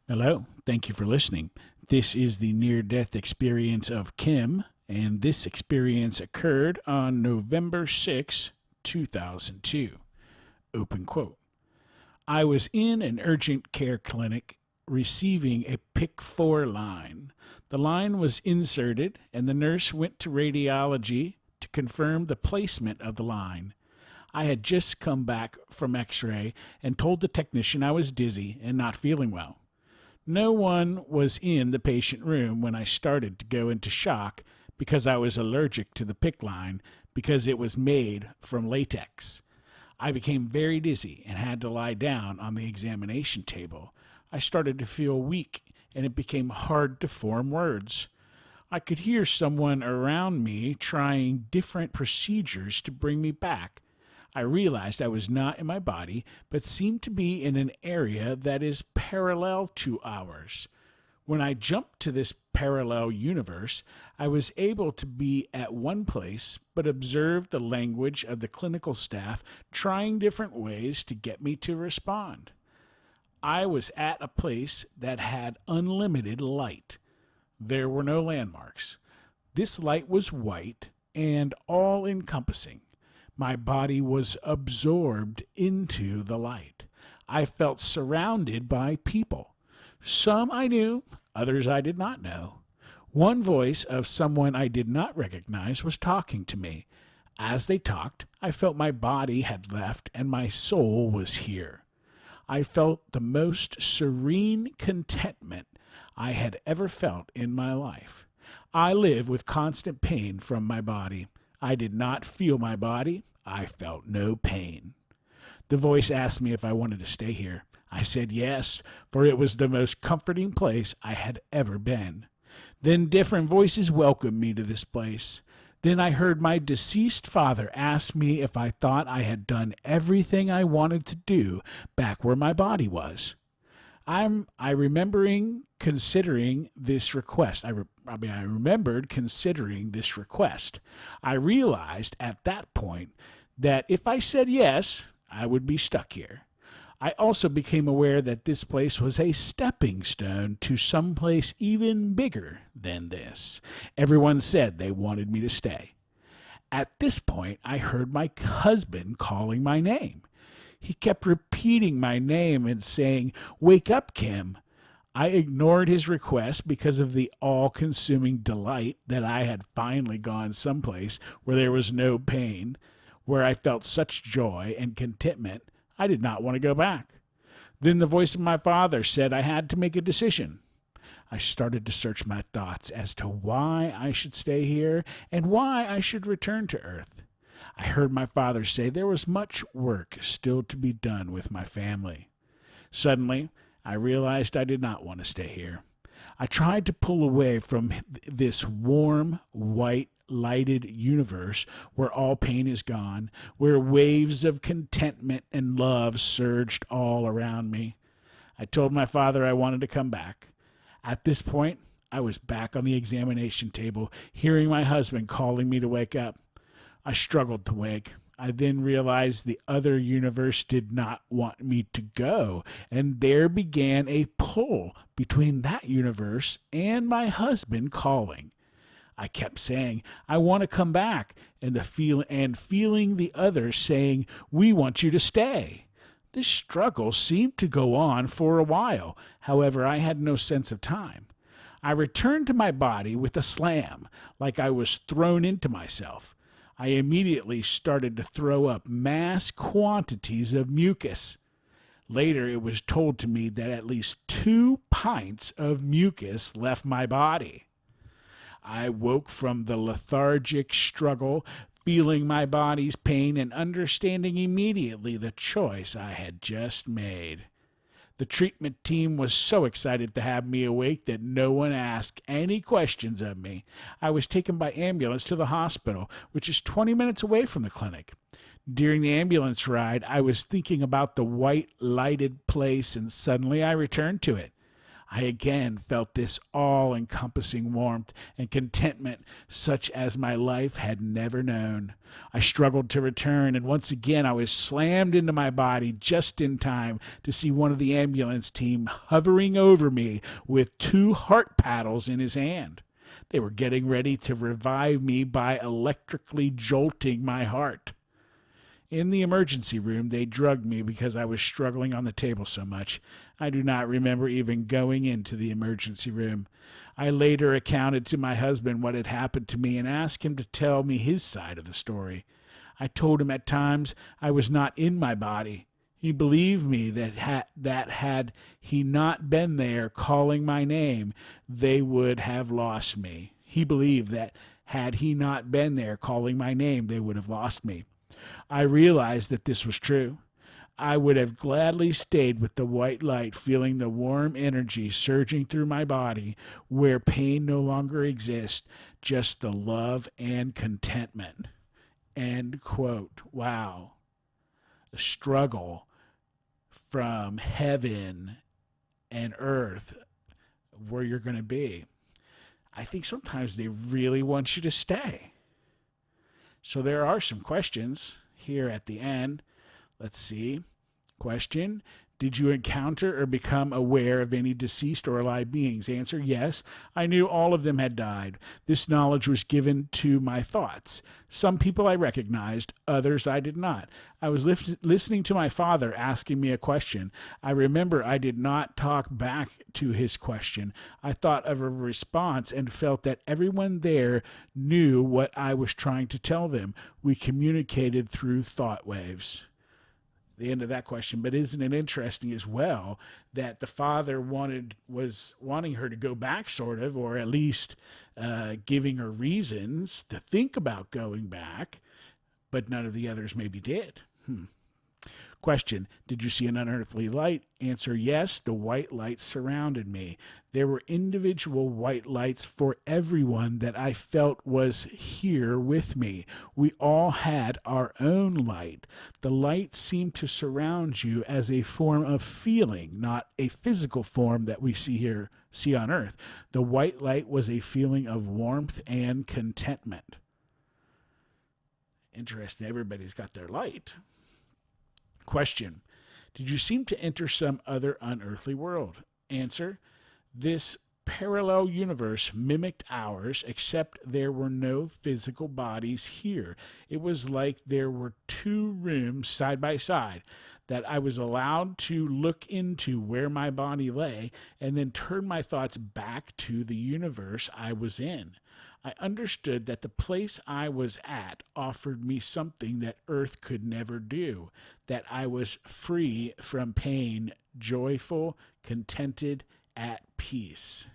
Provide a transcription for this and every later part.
Hello, thank you for listening. This is the near death experience of Kim, and this experience occurred on November 6, 2002. Open quote. I was in an urgent care clinic receiving a PIC 4 line. The line was inserted, and the nurse went to radiology to confirm the placement of the line. I had just come back from x ray and told the technician I was dizzy and not feeling well. No one was in the patient room when I started to go into shock because I was allergic to the PIC line because it was made from latex. I became very dizzy and had to lie down on the examination table. I started to feel weak and it became hard to form words. I could hear someone around me trying different procedures to bring me back. I realized I was not in my body, but seemed to be in an area that is parallel to ours. When I jumped to this parallel universe, I was able to be at one place, but observe the language of the clinical staff trying different ways to get me to respond. I was at a place that had unlimited light. There were no landmarks. This light was white and all encompassing. My body was absorbed into the light. I felt surrounded by people. Some I knew, others I did not know. One voice of someone I did not recognize was talking to me. As they talked, I felt my body had left and my soul was here. I felt the most serene contentment I had ever felt in my life. I live with constant pain from my body. I did not feel my body. I felt no pain. The voice asked me if I wanted to stay here. I said yes, for it was the most comforting place I had ever been. Then different voices welcomed me to this place. Then I heard my deceased father ask me if I thought I had done everything I wanted to do back where my body was. I remembering considering this request. I remembered considering this request. I realized at that point that if I said yes, I would be stuck here. I also became aware that this place was a stepping stone to someplace even bigger than this. Everyone said they wanted me to stay. At this point, I heard my husband calling my name. He kept repeating my name and saying, "Wake up, Kim." I ignored his request because of the all consuming delight that I had finally gone someplace where there was no pain, where I felt such joy and contentment. I did not want to go back. Then the voice of my father said I had to make a decision. I started to search my thoughts as to why I should stay here and why I should return to Earth. I heard my father say there was much work still to be done with my family. Suddenly, I realized I did not want to stay here. I tried to pull away from this warm, white, lighted universe where all pain is gone, where waves of contentment and love surged all around me. I told my father I wanted to come back. At this point, I was back on the examination table, hearing my husband calling me to wake up. I struggled to wake. I then realized the other universe did not want me to go, and there began a pull between that universe and my husband calling. I kept saying, "I want to come back," and feeling the other saying, "We want you to stay." This struggle seemed to go on for a while. However, I had no sense of time. I returned to my body with a slam, like I was thrown into myself. I immediately started to throw up mass quantities of mucus. Later, it was told to me that at least 2 pints of mucus left my body. I woke from the lethargic struggle, feeling my body's pain and understanding immediately the choice I had just made. The treatment team was so excited to have me awake that no one asked any questions of me. I was taken by ambulance to the hospital, which is 20 minutes away from the clinic. During the ambulance ride, I was thinking about the white lighted place and suddenly I returned to it. I again felt this all-encompassing warmth and contentment such as my life had never known. I struggled to return, and once again I was slammed into my body just in time to see one of the ambulance team hovering over me with 2 heart paddles in his hand. They were getting ready to revive me by electrically jolting my heart. In the emergency room, they drugged me because I was struggling on the table so much. I do not remember even going into the emergency room. I later accounted to my husband what had happened to me and asked him to tell me his side of the story. I told him at times I was not in my body. He believed me that had he not been there calling my name, they would have lost me. He believed that had he not been there calling my name, they would have lost me. I realized that this was true. I would have gladly stayed with the white light, feeling the warm energy surging through my body where pain no longer exists, just the love and contentment. End quote. Wow. The struggle from heaven and earth where you're going to be. I think sometimes they really want you to stay. So there are some questions here at the end. Let's see. Question: did you encounter or become aware of any deceased or alive beings? Answer: yes. I knew all of them had died. This knowledge was given to my thoughts. Some people I recognized, others I did not. I was listening to my father asking me a question. I remember I did not talk back to his question. I thought of a response and felt that everyone there knew what I was trying to tell them. We communicated through thought waves. The end of that question. But isn't it interesting as well that the father was wanting her to go back, sort of, or at least giving her reasons to think about going back, but none of the others maybe did. Question: did you see an unearthly light? Answer: yes, the white light surrounded me. There were individual white lights for everyone that I felt was here with me. We all had our own light. The light seemed to surround you as a form of feeling, not a physical form that we see on earth. The white light was a feeling of warmth and contentment. Interesting. Everybody's got their light. Question: did you seem to enter some other unearthly world? Answer: this parallel universe mimicked ours, except there were no physical bodies here. It was like there were 2 rooms side by side that I was allowed to look into where my body lay and then turn my thoughts back to the universe I was in. I understood that the place I was at offered me something that Earth could never do, that I was free from pain, joyful, contented, at peace.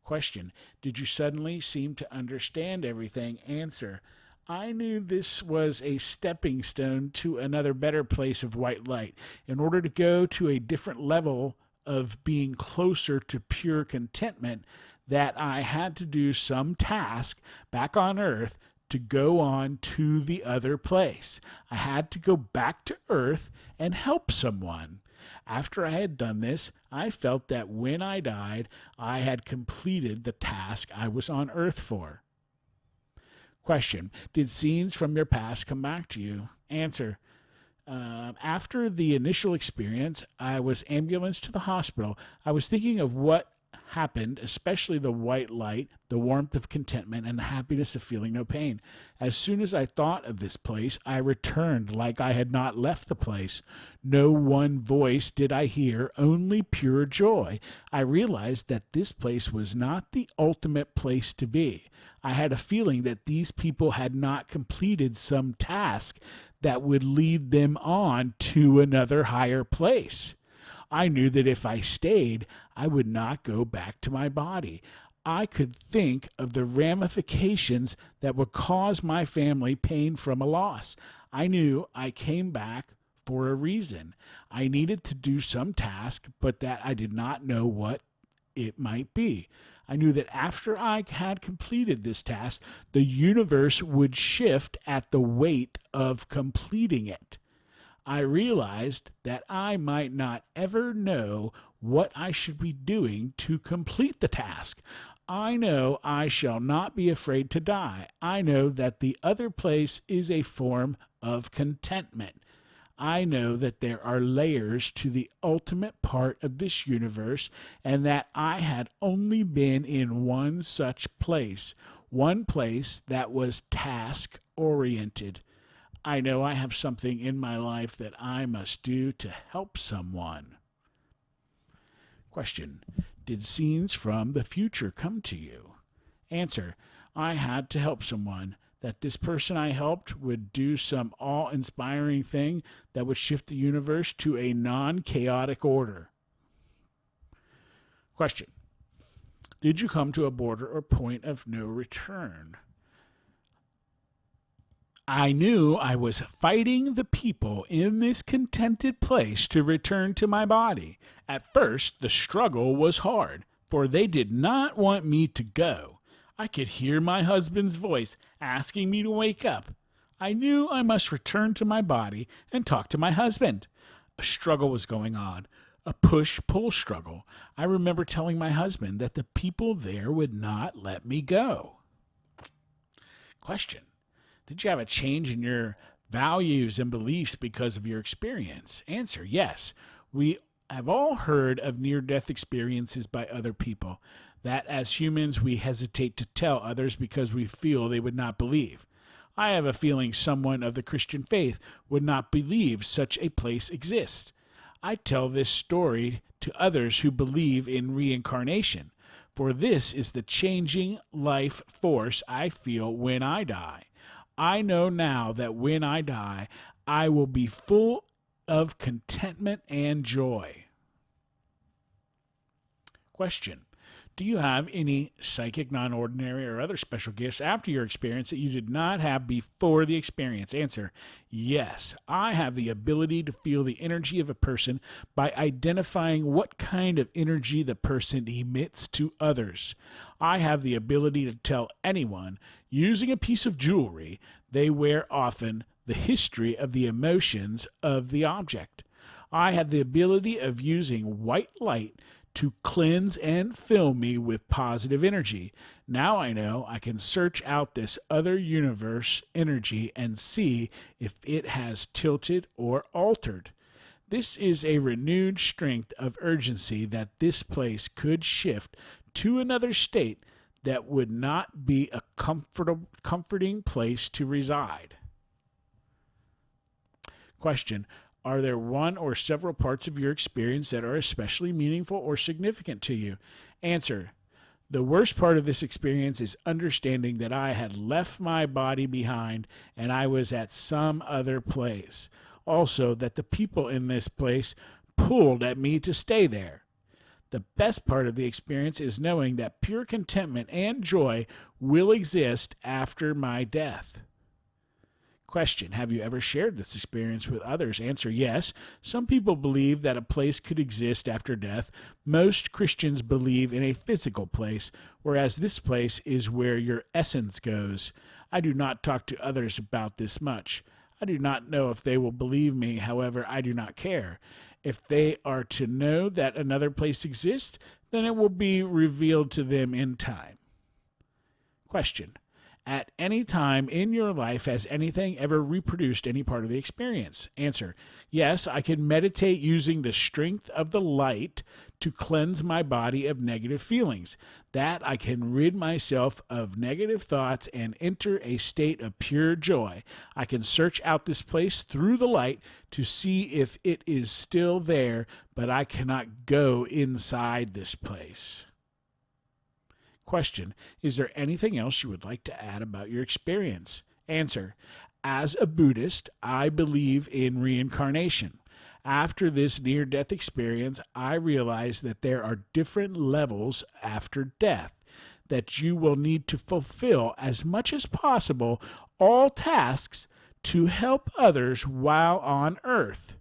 Question: did you suddenly seem to understand everything? Answer: I knew this was a stepping stone to another better place of white light. In order to go to a different level of being closer to pure contentment, that I had to do some task back on earth to go on to the other place. I had to go back to earth and help someone. After I had done this, I felt that when I died, I had completed the task I was on earth for. Question: did scenes from your past come back to you? Answer: after the initial experience, I was ambulanced to the hospital. I was thinking of what happened, especially the white light, the warmth of contentment, and the happiness of feeling no pain. As soon as I thought of this place, I returned like I had not left the place. No one voice did I hear, only pure joy. I realized that this place was not the ultimate place to be. I had a feeling that these people had not completed some task that would lead them on to another higher place. I knew that if I stayed, I would not go back to my body. I could think of the ramifications that would cause my family pain from a loss. I knew I came back for a reason. I needed to do some task, but that I did not know what it might be. I knew that after I had completed this task, the universe would shift at the weight of completing it. I realized that I might not ever know what I should be doing to complete the task. I know I shall not be afraid to die. I know that the other place is a form of contentment. I know that there are layers to the ultimate part of this universe, and that I had only been in one such place, one place that was task oriented. I know I have something in my life that I must do to help someone. Question: did scenes from the future come to you? Answer: I had to help someone. That this person I helped would do some awe-inspiring thing that would shift the universe to a non-chaotic order. Question: did you come to a border or point of no return? I knew I was fighting the people in this contented place to return to my body. At first, the struggle was hard, for they did not want me to go. I could hear my husband's voice asking me to wake up. I knew I must return to my body and talk to my husband. A struggle was going on, a push-pull struggle. I remember telling my husband that the people there would not let me go. Question: did you have a change in your values and beliefs because of your experience? Answer: yes. We have all heard of near-death experiences by other people, that as humans we hesitate to tell others because we feel they would not believe. I have a feeling someone of the Christian faith would not believe such a place exists. I tell this story to others who believe in reincarnation, for this is the changing life force I feel when I die. I know now that when I die, I will be full of contentment and joy. Question: do you have any psychic, non-ordinary, or other special gifts after your experience that you did not have before the experience? Answer: yes. I have the ability to feel the energy of a person by identifying what kind of energy the person emits to others. I have the ability to tell anyone, using a piece of jewelry they wear often, the history of the emotions of the object. I have the ability of using white light to cleanse and fill me with positive energy. Now I know I can search out this other universe energy and see if it has tilted or altered. This is a renewed strength of urgency that this place could shift to another state that would not be a comforting place to reside. Question: are there one or several parts of your experience that are especially meaningful or significant to you? Answer: the worst part of this experience is understanding that I had left my body behind and I was at some other place. Also, that the people in this place pulled at me to stay there. The best part of the experience is knowing that pure contentment and joy will exist after my death. Question: have you ever shared this experience with others? Answer: yes. Some people believe that a place could exist after death. Most Christians believe in a physical place, whereas this place is where your essence goes. I do not talk to others about this much. I do not know if they will believe me, however, I do not care. If they are to know that another place exists, then it will be revealed to them in time. Question: at any time in your life, has anything ever reproduced any part of the experience? Answer: yes, I can meditate using the strength of the light to cleanse my body of negative feelings. That I can rid myself of negative thoughts and enter a state of pure joy. I can search out this place through the light to see if it is still there, but I cannot go inside this place. Question: is there anything else you would like to add about your experience? Answer: as a Buddhist, I believe in reincarnation. After this near-death experience, I realized that there are different levels after death, that you will need to fulfill as much as possible all tasks to help others while on earth.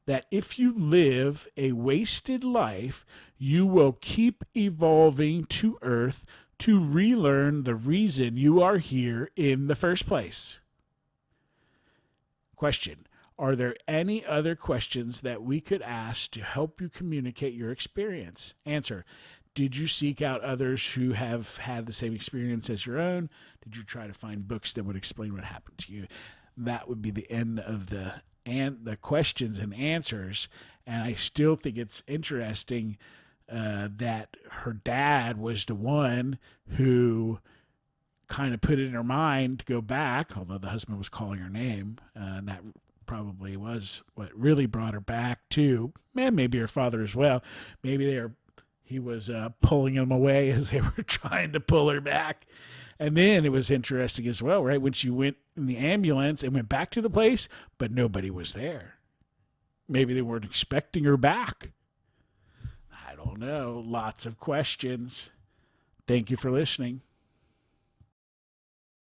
That if you live a wasted life, you will keep evolving to earth to relearn the reason you are here in the first place. Question: Are there any other questions that we could ask to help you communicate your experience? Answer. Did you seek out others who have had the same experience as your own? Did you try to find books that would explain what happened to you? That would be the end of the questions and answers. And I still think it's interesting that her dad was the one who kind of put it in her mind to go back, although the husband was calling her name. And that probably was what really brought her back too. And maybe her father as well. Maybe he was pulling him away as they were trying to pull her back. And then it was interesting as well, right? When she went in the ambulance and went back to the place, but nobody was there. Maybe they weren't expecting her back. I don't know. Lots of questions. Thank you for listening.